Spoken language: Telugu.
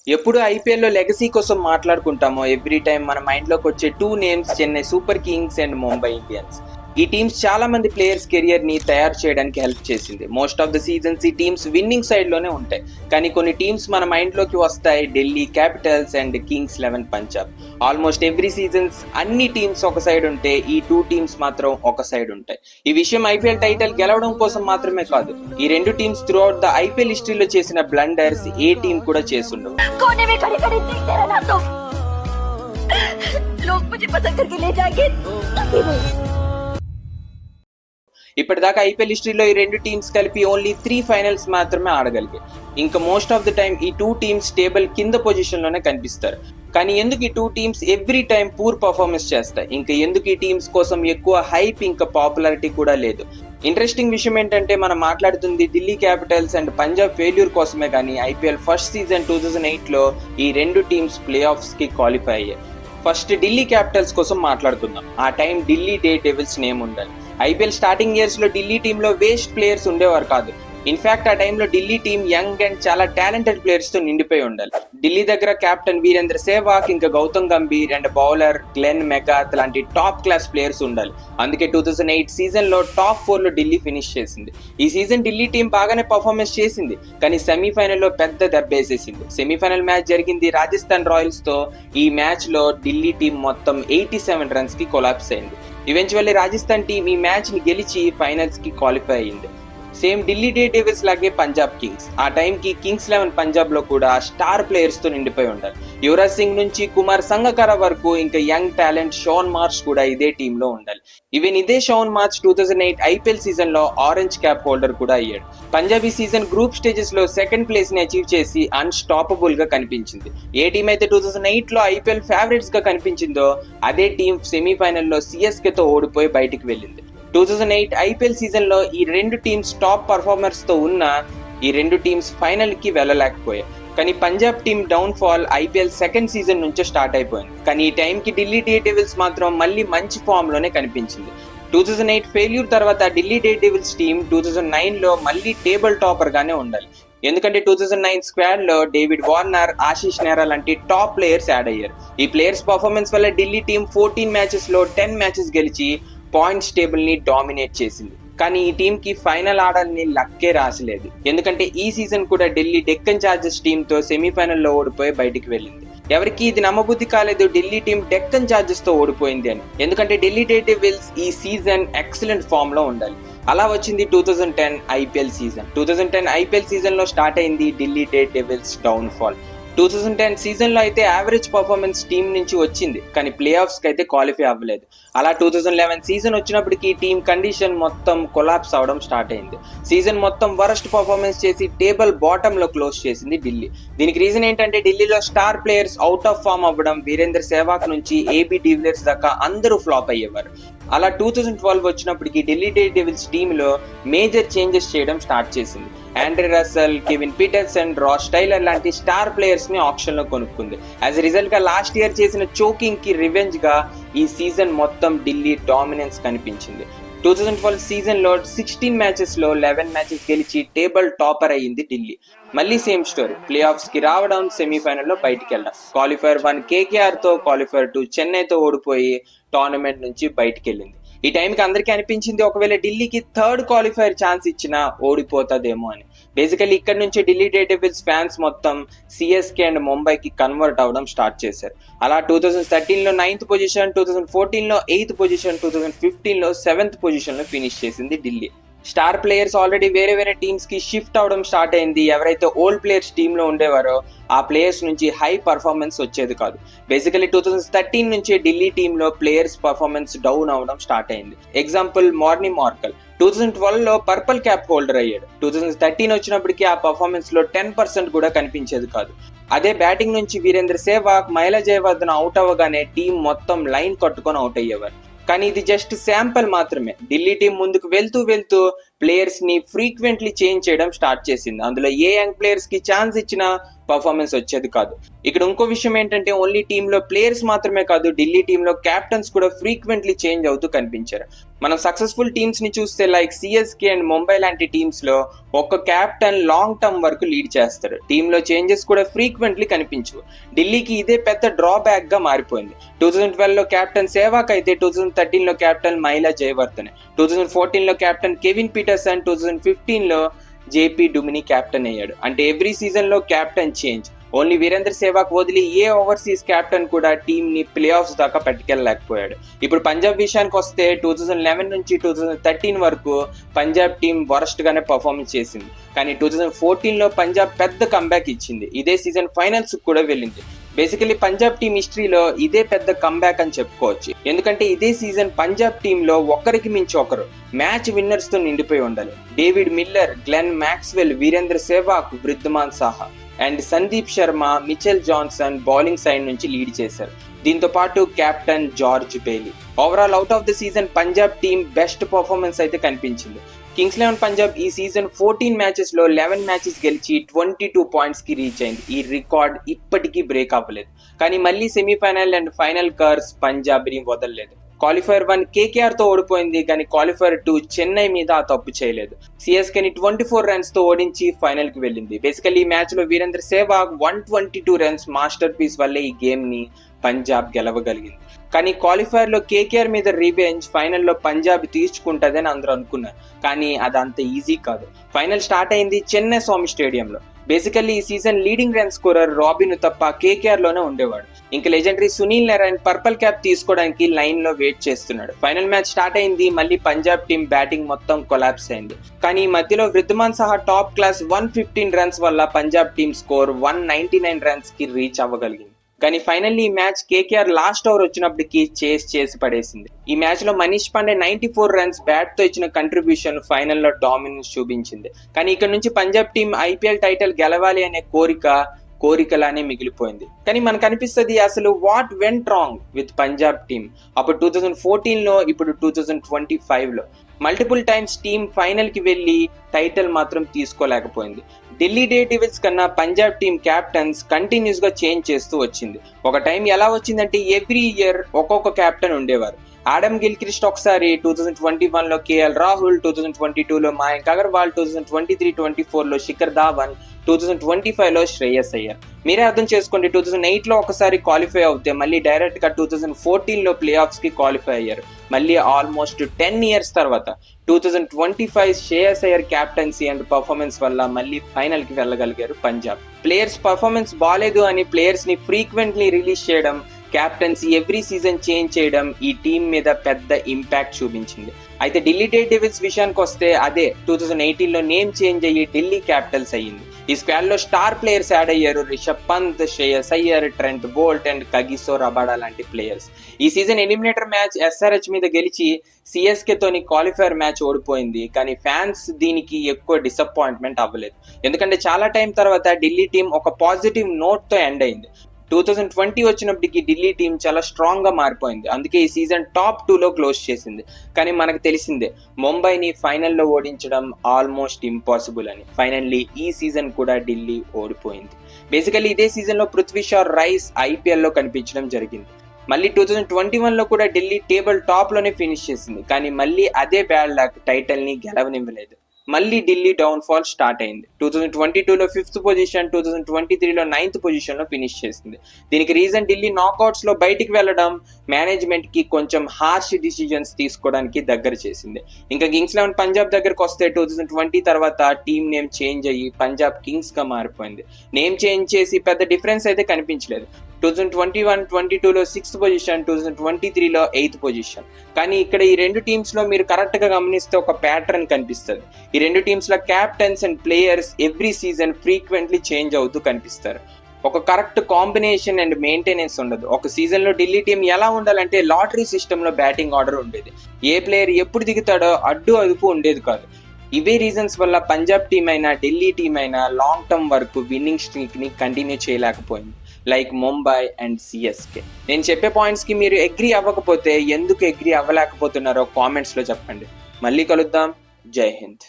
ఎప్పుడు ఐపీఎల్లో లెగసీ కోసం మాట్లాడుకుంటామో ఎవ్రీ టైం మన మైండ్లోకి వచ్చే two names Chennai super Kings and Mumbai Indians. ఈ టీమ్స్ చాలా మంది ప్లేయర్స్ కెరియర్ ని తయారు చేయడానికి హెల్ప్ చేసింది. మోస్ట్ ఆఫ్ ద సీజన్స్ ఈ టీమ్స్ విన్నింగ్ సైడ్ లోనే ఉంటాయి. కానీ కొన్ని టీమ్స్ మన మైండ్ లోకి వస్తాయి, Delhi Capitals and Kings 11 Punjab. Almost every seasons అన్ని టీమ్స్ ఒక సైడ్ ఉంటే ఈ టూ టీమ్స్ మాత్రం ఒక సైడ్ ఉంటాయి. ఈ విషయం ఐపీఎల్ టైటిల్ గెలవడం కోసం మాత్రమే కాదు, ఈ రెండు teams through out the IPL హిస్టరీలో చేసిన బ్లండర్స్ ఏ టీం కూడా చేసుండవు. ఇప్పటిదాకా ఐపీఎల్ హిస్టరీలో ఈ రెండు టీమ్స్ కలిపి ఓన్లీ 3 ఫైనల్స్ మాత్రమే ఆడగలిగాయి. ఇంకా మోస్ట్ ఆఫ్ ద టైమ్ ఈ టూ టీమ్స్ టేబుల్ కింద పొజిషన్ లోనే కనిపిస్తారు. కానీ ఎందుకు ఈ two teams every time poor performance చేస్తాయి? ఇంకా ఎందుకు ఈ టీమ్స్ కోసం ఎక్కువ హైప్ ఇంకా పాపులారిటీ కూడా లేదు? ఇంట్రెస్టింగ్ విషయం ఏంటంటే మనం మాట్లాడుతుంది Delhi Capitals and Punjab failure కోసమే, కానీ ఐపీఎల్ ఫస్ట్ సీజన్ 2008లో ఈ రెండు టీమ్స్ ప్లే ఆఫ్స్ కి క్వాలిఫై అయ్యాయి. ఫస్ట్ ఢిల్లీ క్యాపిటల్స్ కోసం మాట్లాడుకుందాం. ఆ time Delhi Daredevils name ఉండాలి. ఐపీఎల్ స్టార్టింగ్ ఇయర్స్ లో ఢిల్లీ టీమ్ లో వేస్ట్ ప్లేయర్స్ ఉండేవారు కాదు. ఇన్ఫాక్ట్ ఆ టైంలో ఢిల్లీ టీమ్ యంగ్ అండ్ చాలా టాలెంటెడ్ ప్లేయర్స్ తో నిండిపోయి ఉండాలి. ఢిల్లీ దగ్గర కెప్టెన్ వీరేంద్ర సెహ్వాగ్, ఇంకా Gautam Gambhir and bowler Glenn మెకాత్ లాంటి టాప్ క్లాస్ ప్లేయర్స్ ఉండాలి. అందుకే 2008 సీజన్ లో టాప్ 4 లో ఢిల్లీ ఫినిష్ చేసింది. ఈ సీజన్ ఢిల్లీ టీం బాగానే పర్ఫార్మెన్స్ చేసింది, కానీ సెమీఫైనల్ లో పెద్ద దెబ్బేసేసింది. సెమీఫైనల్ మ్యాచ్ జరిగింది రాజస్థాన్ రాయల్స్ తో. ఈ మ్యాచ్ లో ఢిల్లీ టీం మొత్తం 87 రన్స్ కి కొలాప్స్ అయింది. ఈవెన్చువల్లీ రాజస్థాన్ టీం ఈ మ్యాచ్ ని గెలిచి ఫైనల్స్ కి క్వాలిఫై అయింది. సేమ్ ఢిల్లీ డే డేవిల్స్ లాగే పంజాబ్ కింగ్స్. ఆ టైంకి కింగ్స్ 11 పంజాబ్ లో కూడా స్టార్ ప్లేయర్స్ తో నిండిపోయి ఉండాలి. యువరాజ్ సింగ్ నుంచి కుమార్ సంగకారా వరకు ఇంకా యంగ్ టాలెంట్ షాన్ మార్ష్ కూడా ఇదే టీమ్ లో ఉండాలి. ఈవెన్ ఇదే షాన్ మార్ష్ 2008 ఐపీఎల్ సీజన్ లో ఆరెంజ్ క్యాప్ హోల్డర్ కూడా అయ్యాడు. పంజాబ్ ఈ సీజన్ గ్రూప్ స్టేజెస్ లో సెకండ్ ప్లేస్ ని అచీవ్ చేసి అన్స్టాపబుల్ గా కనిపించింది. ఏ టీం అయితే 2008 లో ఐపీఎల్ ఫేవరెట్స్ గా కనిపించిందో అదే టీం సెమీఫైనల్ లో సిఎస్కే తో ఓడిపోయి బయటికి వెళ్ళింది. 2008 ఐపీఎల్ సీజన్ లో ఈ రెండు టీమ్స్ టాప్ పర్ఫార్మర్స్ తో ఉన్న ఈ రెండు టీమ్స్ ఫైనల్ కి వెళ్ళలేకపోయాయి. కానీ Punjab team down fall IPL second season నుంచే స్టార్ట్ అయిపోయింది. కానీ ఈ టైం కి ఢిల్లీ డే డెవిల్స్ మాత్రం మళ్ళీ మంచి ఫామ్ లోనే కనిపించింది. 2008 ఫెయిల్యూర్ తర్వాత ఢిల్లీ డే డెవిల్స్ టీమ్ 2009 లో మళ్ళీ టేబుల్ టాపర్ గానే ఉండాలి. ఎందుకంటే 2009 స్క్వాడ్ లో డేవిడ్ వార్నర్, ఆశీష్ నెహ్రా లాంటి టాప్ ప్లేయర్స్ యాడ్ అయ్యారు. ఈ ప్లేయర్స్ పర్ఫార్మెన్స్ వల్ల ఢిల్లీ టీమ్ 14 మ్యాచెస్ లో 10 మ్యాచెస్ గెలిచి పాయింట్స్ టేబుల్ ని డామినేట్ చేసింది. కానీ ఈ టీమ్ కి ఫైనల్ ఆడాలని లక్కే రాసలేదు. ఎందుకంటే ఈ సీజన్ కూడా ఢిల్లీ డెక్కన్ చార్జర్స్ టీమ్ తో సెమీఫైనల్ లో ఓడిపోయి బయటికి వెళ్ళింది. ఎవరికి ఇది నమ్మబుద్ధి కాలేదు ఢిల్లీ టీం డెక్కన్ చార్జర్స్ తో ఓడిపోయింది అని. ఎందుకంటే ఢిల్లీ డే డెవిల్స్ ఈ సీజన్ ఎక్సలెంట్ ఫామ్ లో ఉండాలి. అలా వచ్చింది 2010 ఐపీఎల్ సీజన్. 2010 ఐపీఎల్ సీజన్ లో స్టార్ట్ అయింది Delhi Daredevils downfall. 2010 season లో అయితే యావరేజ్ పర్ఫార్మెన్స్ టీం నుంచి వచ్చింది, కానీ ప్లే ఆఫ్స్ కి అయితే క్వాలిఫై అవ్వలేదు. అలా 2011 సీజన్ వచ్చినప్పటికీ టీం కండిషన్ మొత్తం కొలాప్స్ అవడం స్టార్ట్ అయింది. సీజన్ మొత్తం వరస్ట్ పర్ఫార్మెన్స్ చేసి టేబుల్ బాటమ్ లో క్లోజ్ చేసింది ఢిల్లీ. దీనికి రీజన్ ఏంటంటే ఢిల్లీలో star players out of form అవ్వడం. వీరేంద్ర సెహ్వాగ్ నుంచి ఏబీ డివిలియర్స్ దాకా అందరూ ఫ్లాప్ అయ్యేవారు. అలా 2012 వచ్చినప్పటికీ ఢిల్లీ డే డెవిల్స్ టీమ్ లో మేజర్ చేంజెస్ చేయడం స్టార్ట్ చేసింది. Andre Russell, Kevin Pietersen, Ross Taylor లాంటి స్టార్ ప్లేయర్స్ ని ఆప్షన్ లో కొనుక్కుంది. యాజ్ ఎ రిజల్ట్ గా లాస్ట్ ఇయర్ చేసిన చోకింగ్ కి రివెంజ్ గా ఈ సీజన్ మొత్తం ఢిల్లీ డామినెన్స్ కనిపించింది. 2012 సీజన్ లో 16 మ్యాచెస్ లో 11 మ్యాచెస్ గెలిచి టేబుల్ టాపర్ అయ్యింది ఢిల్లీ. మళ్ళీ సేమ్ స్టోరీ, ప్లే ఆఫ్స్ కి రావడం, సెమీఫైనల్ లో బయటికి వెళ్ళడం. క్వాలిఫైర్ 1 కేకేఆర్ తో, క్వాలిఫైర్ 2 చెన్నైతో ఓడిపోయి టోర్నమెంట్ నుంచి బయటికి వెళ్ళింది. ఈ టైంకి అందరికీ అనిపించింది ఒకవేళ ఢిల్లీకి థర్డ్ క్వాలిఫైర్ ఛాన్స్ ఇచ్చినా ఓడిపోతుందేమో అని. బేసికలీ ఇక్కడ నుంచి ఢిల్లీ డే డెవిల్స్ ఫ్యాన్స్ మొత్తం సిఎస్కే అండ్ ముంబైకి కన్వర్ట్ అవడం స్టార్ట్ చేశారు. అలా 2013 లో 9th పొజిషన్, 2014 లో 8th పొజిషన్, 2015 లో 7th పొజిషన్ లో ఫినిష్ చేసింది ఢిల్లీ. స్టార్ ప్లేయర్స్ ఆల్రెడీ వేరే వేరే టీమ్స్ కి షిఫ్ట్ అవడం స్టార్ట్ అయింది. ఎవరైతే ఓల్డ్ ప్లేయర్స్ టీమ్ లో ఉండేవారో ఆ ప్లేయర్స్ నుంచి హై పర్ఫార్మెన్స్ వచ్చేది కాదు. బేసికలీ 2013 నుంచి ఢిల్లీ టీమ్ లో ప్లేయర్స్ పర్ఫార్మెన్స్ డౌన్ అవడం స్టార్ట్ అయింది. ఎగ్జాంపుల్ మార్నీ మార్కల్ 2012 లో పర్పుల్ క్యాప్ హోల్డర్ అయ్యాడు. 2013 వచ్చినప్పటికీ ఆ పర్ఫార్మెన్స్ లో 10% కూడా కనిపించేది కాదు. అదే బ్యాటింగ్ నుంచి వీరేంద్ర సెహ్వాగ్, మైలా జయవర్ధన్ అవుట్ అవ్వగానే టీం మొత్తం లైన్ కట్టుకొని అవుట్ అయ్యేవారు. కానీ ఇది జస్ట్ శాంపుల్ మాత్రమే. ఢిల్లీ టీం ముందుకు వెళ్తూ ప్లేయర్స్ ని ఫ్రీక్వెంట్లీ చేంజ్ చేయడం స్టార్ట్ చేసింది. అందులో ఏ యంగ్ ప్లేయర్స్ కి ఛాన్స్ ఇచ్చినా పర్ఫార్మెన్స్ వచ్చేది కాదు. ఇక్కడ ఇంకో విషయం ఏంటంటే ఓన్లీ టీంలో ప్లేయర్స్ మాత్రమే కాదు, ఢిల్లీ టీంలో క్యాప్టెన్స్ కూడా ఫ్రీక్వెంట్లీ చేంజ్ అవుతూ కనిపించారు. మనం సక్సెస్ఫుల్ టీమ్స్ ని చూస్తే లైక్ సిఎస్కే అండ్ ముంబై లాంటి టీమ్స్ లో ఒక్క క్యాప్టెన్ లాంగ్ టర్మ్ వరకు లీడ్ చేస్తారు. టీంలో చేంజెస్ కూడా ఫ్రీక్వెంట్లీ కనిపించవు. ఢిల్లీకి ఇదే పెద్ద డ్రాబ్యాక్ గా మారిపోయింది. 2012 లో కెప్టెన్ సేవాగ్ అయితే 2013 లో కెప్టెన్ మైలా జయవర్ధన్, 2014 లో కెప్టెన్ కెవిన్ పీటర్సన్, 2015 లో జేపీ డుమిని కెప్టెన్ అయ్యాడు. అంటే ఎవ్రీ సీజన్ లో captain change. Only Virender Sehwag వదిలి ఏ ఓవర్సీస్ కెప్టెన్ కూడా టీమ్ ని ప్లే ఆఫ్స్ దాకా పట్టుకెళ్ళలేకపోయాడు. ఇప్పుడు పంజాబ్ విషయానికి వస్తే 2011 నుంచి 2013 వరకు పంజాబ్ టీం వరస్ట్ గానే పర్ఫార్మెన్స్ చేసింది. కానీ 2014 లో పంజాబ్ పెద్ద కంబ్యాక్ ఇచ్చింది. ఇదే సీజన్ ఫైనల్స్ కూడా వెళ్ళింది. బేసికలీ పంజాబ్ టీం హిస్టరీలో ఇదే పెద్ద కంబ్యాక్ అని చెప్పుకోవచ్చు. ఎందుకంటే ఇదే సీజన్ పంజాబ్ టీంలో ఒకరికి మించి ఒకరు మ్యాచ్ విన్నర్స్ తో నిండిపోయి ఉండాలి. David Miller, Glenn Maxwell, Virender Sehwag, Wriddhiman Saha and Sandeep Sharma, Mitchell Johnson bowling side నుంచి లీడ్ చేశారు. దీంతో పాటు captain George Bailey. Overall out of the season Punjab team best performance అయితే కనిపించింది. కింగ్స్ 11 పంజాబ్ ఈ సీజన్ 14 మ్యాచెస్ లో 11 మ్యాచెస్ గెలిచి 22 పాయింట్స్ కి రీచ్ అయింది. ఈ రికార్డ్ ఇప్పటికీ బ్రేక్ అవ్వలేదు. కానీ మళ్ళీ semi-final and final curse Punjab ని వదలలేదు. క్వాలిఫైర్ 1 కేకేఆర్ తో ఓడిపోయింది, కానీ క్వాలిఫైర్ 2 చెన్నై మీద ఆ తప్పు చేయలేదు. సిఎస్కే ని 24 రన్స్ తో ఓడించి ఫైనల్ కి వెళ్ళింది. బేసికల్లీ ఈ మ్యాచ్ లో Virender Sehwag 122 runs masterpiece వల్లే ఈ గేమ్ ని పంజాబ్ గెలవగలిగింది. కానీ క్వాలిఫైర్ లో కేకేఆర్ మీద రివెంజ్ ఫైనల్లో పంజాబ్ తీర్చుకుంటదని అందరూ అనుకున్నారు. కానీ అది అంత ఈజీ కాదు. ఫైనల్ స్టార్ట్ అయింది చెన్నై స్వామి స్టేడియంలో. బేసికల్లీ ఈ season leading run scorer robin తప్ప కేకేఆర్ లోనే ఉండేవాడు. ఇంకా legendary Sunil Narayan purple cap తీసుకోవడానికి లైన్ లో వెయిట్ చేస్తున్నాడు. ఫైనల్ మ్యాచ్ స్టార్ట్ అయింది. మళ్ళీ పంజాబ్ టీం బ్యాటింగ్ మొత్తం కొలాప్స్ అయింది. కానీ ఈ మధ్యలో వృద్ధిమాన్ సహా టాప్ క్లాస్ 115 రన్స్ వల్ల పంజాబ్ టీం స్కోర్ 199 రన్స్ కి రీచ్ అవ్వగలిగింది. కానీ ఫైనల్లీ ఈ మ్యాచ్ కేకేఆర్ లాస్ట్ ఓవర్ వచ్చినప్పటికీ చేసి పడేసింది. ఈ మ్యాచ్ లో మనీష్ పాండే 94 రన్స్ బ్యాట్ తో ఇచ్చిన కంట్రిబ్యూషన్ ఫైనల్లో డామినెన్స్ చూపించింది. కానీ ఇక్కడ నుంచి పంజాబ్ టీం ఐపీఎల్ టైటిల్ గెలవాలి అనే కోరికలానే మిగిలిపోయింది. కానీ మనకు అనిపిస్తుంది అసలు what went wrong with Punjab team. అప్పుడు 2014 లో, ఇప్పుడు 2025 లో మల్టిపుల్ టైమ్స్ టీం ఫైనల్ కి వెళ్లి టైటిల్ మాత్రం తీసుకోలేకపోయింది. ఢిల్లీ డేర్డెవిల్స్ కన్నా పంజాబ్ టీం క్యాప్టెన్స్ కంటిన్యూస్ గా చేంజ్ చేస్తూ వచ్చింది. ఒక టైం ఎలా వచ్చిందంటే ఎవ్రీ ఇయర్ ఒక్కొక్క క్యాప్టెన్ ఉండేవారు. ఆడమ్ గిల్క్రిస్ట్ ఒకసారి 2021 లో కేఎల్ రాహుల్, 2022 లో మయాంక్ అగర్వాల్, 2023-24 లో శిఖర్ ధావన్, 2025 లో శ్రేయస్ అయ్యర్. మీరే అర్థం చేసుకోండి, 2008 లో ఒకసారి క్వాలిఫై అవుతే మళ్ళీ డైరెక్ట్ గా 2014 లో ప్లే ఆఫ్స్ కి క్వాలిఫై అయ్యారు. మళ్ళీ ఆల్మోస్ట్ 10 ఇయర్స్ తర్వాత 2025 Shreyas Iyer captaincy and performance వల్ల మళ్ళీ ఫైనల్ కి వెళ్ళగలిగారు పంజాబ్. ప్లేయర్స్ పర్ఫార్మెన్స్ బాలేదు అని ప్లేయర్స్ ని ఫ్రీక్వెంట్లీ రిలీజ్ చేయడం, క్యాప్టెన్సీ ఎవ్రీ సీజన్ చేంజ్ చేయడం ఈ టీం మీద పెద్ద ఇంపాక్ట్ చూపించింది. అయితే ఢిల్లీ డేర్డెవిల్స్ విషయానికి వస్తే అదే 2018 లో నేమ్ చేంజ్ అయ్యి ఢిల్లీ క్యాపిటల్స్ అయ్యింది. ఈ స్క్వాడ్ లో స్టార్ ప్లేయర్స్ యాడ్ అయ్యారు. Rishabh Pant, Shreyas Iyer, Trent Boult and Kagiso Rabada లాంటి ప్లేయర్స్. ఈ సీజన్ ఎలిమినేటర్ మ్యాచ్ ఎస్ఆర్హెచ్ మీద గెలిచి సిఎస్కే తోని క్వాలిఫైర్ మ్యాచ్ ఓడిపోయింది. కానీ ఫ్యాన్స్ దీనికి ఎక్కువ డిసప్పాయింట్మెంట్ అవ్వలేదు. ఎందుకంటే చాలా టైం తర్వాత ఢిల్లీ టీం ఒక పాజిటివ్ నోట్ తో ఎండ్ అయింది. 2020 వచ్చినప్పటికీ ఢిల్లీ టీం చాలా స్ట్రాంగ్ గా మారిపోయింది. అందుకే ఈ సీజన్ టాప్ 2 లో క్లోజ్ చేసింది. కానీ మనకు తెలిసిందే ముంబైని ఫైనల్లో ఓడించడం ఆల్మోస్ట్ ఇంపాసిబుల్ అని. ఫైనల్లీ ఈ సీజన్ కూడా ఢిల్లీ ఓడిపోయింది. బేసికల్లీ ఇదే సీజన్ లో పృథ్వీ షా రైస్ ఐపీఎల్ లో కనిపించడం జరిగింది. మళ్ళీ 2021 లో కూడా ఢిల్లీ టేబుల్ టాప్ లోనే ఫినిష్ చేసింది. కానీ మళ్ళీ అదే బ్యాడ్ లక్ టైటిల్ ని గెలవనివ్వలేదు. మళ్ళీ ఢిల్లీ డౌన్ ఫాల్ స్టార్ట్ అయింది. 2022 లో 5th పొజిషన్, 2023 లో 9th పొజిషన్ లో ఫినిష్ చేసింది. దీనికి రీజన్ ఢిల్లీ నాకౌట్స్ లో బయటికి వెళ్ళడం, మేనేజ్మెంట్ కి కొంచెం హార్ష్ డిసిజన్స్ తీసుకోవడానికి దగ్గర చేసింది. ఇంకా కింగ్స్ 11 పంజాబ్ దగ్గరకు వస్తే 2020 తర్వాత టీమ్ నేమ్ చేంజ్ అయ్యి పంజాబ్ కింగ్స్ గా మారిపోయింది. నేమ్ చేంజ్ చేసి పెద్ద డిఫరెన్స్ అయితే కనిపించలేదు. 2021-22 లో 6th పొజిషన్, 2023 లో 8th పొజిషన్. కానీ ఇక్కడ ఈ రెండు టీమ్స్ లో మీరు కరెక్ట్ గా గమనిస్తే ఒక ప్యాటర్న్ కనిపిస్తుంది. ఈ రెండు టీమ్స్ లో captains and players every season frequently change అవుతూ కనిపిస్తారు. ఒక కరెక్ట్ కాంబినేషన్ అండ్ మెయింటెనెన్స్ ఉండదు. ఒక సీజన్ లో ఢిల్లీ టీం ఎలా ఉండాలంటే లాటరీ సిస్టమ్ లో బ్యాటింగ్ ఆర్డర్ ఉండేది. ఏ ప్లేయర్ ఎప్పుడు దిగుతాడో అడ్డు అదుపు ఉండేది కాదు. ఇవే రీజన్స్ వల్ల పంజాబ్ టీం అయినా ఢిల్లీ టీం అయినా లాంగ్ టర్మ్ వరకు విన్నింగ్ స్ట్రీక్ ని కంటిన్యూ చేయలేకపోయింది, లైక్ ముంబై అండ్ సిఎస్కే. నేను చెప్పే పాయింట్స్ కి మీరు అగ్రీ అవ్వకపోతే ఎందుకు అగ్రీ అవ్వలేకపోతున్నారో కామెంట్స్ లో చెప్పండి. మళ్ళీ కలుద్దాం. జై హింద్.